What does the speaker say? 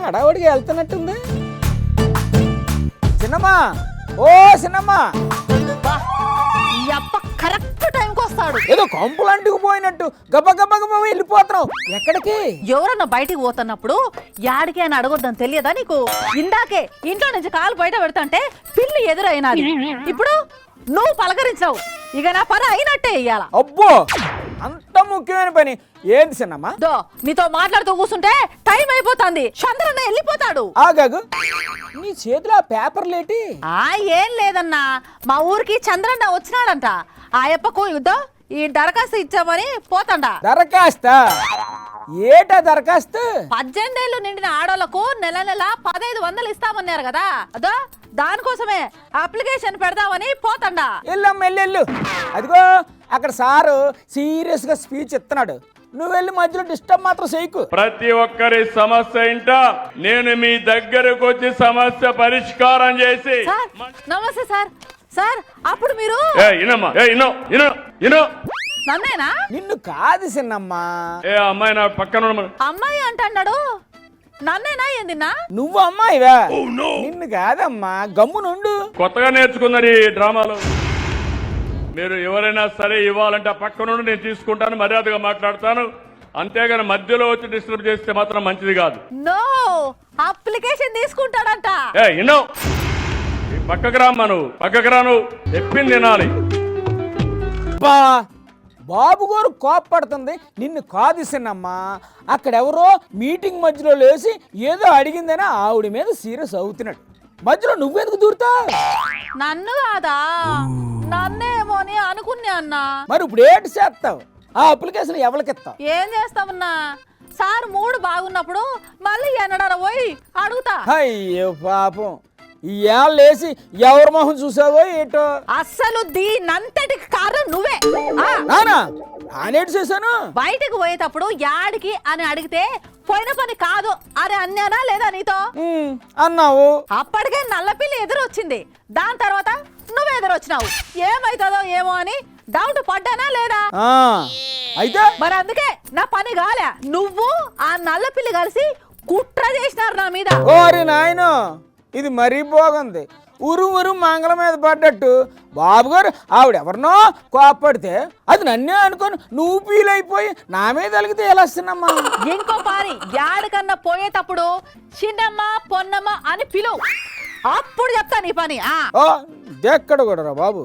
హడావుడిగా వెళ్తున్నట్టుంది. చిన్నమ్మా, ఓ చిన్నమ్మా, కరెక్ట్ టైంకి వస్తాడు. ఏదో కంపులంటికి పోయినట్టు గబ గబ గబ వెళ్ళిపోతున్నావు. ఎక్కడికి? ఎవరన్నా బయటికి పోతున్నప్పుడు యాడికి అని అడగొద్దని తెలియదా నీకు? ఇందాకే ఇంట్లో నుంచి కాలు బయట పెడతాంటే పిల్లి ఎదురైనది. ఇప్పుడు నువ్వు పలకరించావు, ఇక నా పని అయినట్టే ఇయ్యాల. అబ్బో, అంత ముఖ్యమైన పని ఏంది చిన్నమ్మా? దో నీతో మాట్లాడుతూ కూర్చుంటే టైం అయిపోతుంది. చంద్రన్న వెళ్ళిపోతాడు. ఆగాగు, నీ చేతిలో ఆ పేపర్లేటి? ఏం లేదన్నా, మా ఊరికి చంద్రన్న వచ్చినాడంట. ఆ యప్పకు యుద్ధం ఈ దరఖాస్తు ఇచ్చామని పోతాడా. దరఖాస్తా? ఏటా దరఖాస్తు? 18 ఏళ్ళు నిండిన ఆడోళ్లకు నెల నెల 1500 ఇస్తామన్నారు కదా, అదో దానికోసమే అప్లికేషన్ పెడదామని పోతాడా. వెళ్ళమ్మ వెళ్ళు. అదిగో అక్కడ సారు సీరియస్ గా స్పీచ్ ఇస్తున్నాడు, నువ్వు వెళ్ళి మధ్యలో డిస్టర్బ్ మాత్రం చేయకు. ప్రతి ఒక్కరి సమస్య ఇంట నేను మీ దగ్గరకు వచ్చి సమస్య పరిష్కారం చేసి. నమస్తే సార్. సార్ అప్పుడు మీరు నన్నేనా? నిన్ను కాదు చిన్నమ్మా. అమ్మాయి నా పక్కన అమ్మాయి అంటున్నాడు, నన్నేనా ఏందిన్నా? నువ్వు అమ్మాయివా? నిన్ను కాదమ్మా, గమ్మునుండు. కొత్తగా నేర్చుకున్నారు ఈ డ్రామాలో. మీరు ఎవరైనా సరే ఇవ్వాలంటే పక్క నుండి నేను తీసుకుంటాను, మర్యాదగా మాట్లాడతాను. అంతేగాని మధ్యలో వచ్చి డిస్టర్బ్ చేస్తే మాత్రం మంచిది కాదు. నో, అప్లికేషన్ తీసుకుంటాడంట. పక్కకు రామ్మా, నువ్వు పక్కకు రా, నువ్వు చెప్పింది తినాలి. బాబు గారు కోప్పడుతుంది, నిన్ను కాదు చిన్నమ్మా. అక్కడెవరో మీటింగ్ మధ్యలో లేచి ఏదో అడిగిందని ఆవిడ మీద సీరియస్ అవుతున్నాడు. మధ్యలో నువ్వెందుకు దూరుతా? నన్ను కాదా, నన్నేమో అని అనుకున్నా అన్నా. మరి ఇప్పుడు ఏంటి చేస్తావు? ఆ అప్లికేషన్ ఎవరికిస్తావు? ఏం చేస్తామన్నా, సార్ మూడు బాగున్నప్పుడు మళ్ళీ ఎన్నడారా పోయి అడుగుతా. అయ్యో పాపం, ఇవాళ లేచి ఎవరి మొహం చూసావో ఏటో. అస్సలు దీనంతటికి కారణం నువ్వే. నానేటి చేశాను. బయటకు పోయేటప్పుడు యాడికి అని అడిగితే పోయిన పని కాదు అని అన్నానా లేదా నీతో? అన్నావు. అప్పటికే నల్లపిల్లి ఎదురొచ్చింది, దాని తర్వాత నువ్వు ఎదురొచ్చినావు. ఏమైతుందో ఏమో అని డౌట్ పడ్డానా లేదా? అయితే మరి అందుకే నా పని కాలే. నువ్వు ఆ నల్లపిల్లి కలిసి కుట్ర చేసినారు నా మీద. ఓరి నాయనో, ఇది మరీ బాగుంది. ఉరు మంగళ మీద పడ్డట్టు బాబు గారు ఆవిడెవరినో కోప్పడితే అది నన్నే అనుకొని నువ్వు ఫీల్ అయిపోయి నా మీద అలిగితే ఎలా వస్తున్నమ్మా? ఇంకో పారి యాడికన్నా పోయేటప్పుడు చిన్నమ్మ పొన్నమ్మ అని పిలువు, అప్పుడు చెప్తా నీ పని. ఎక్కడ కూడా రా బాబు.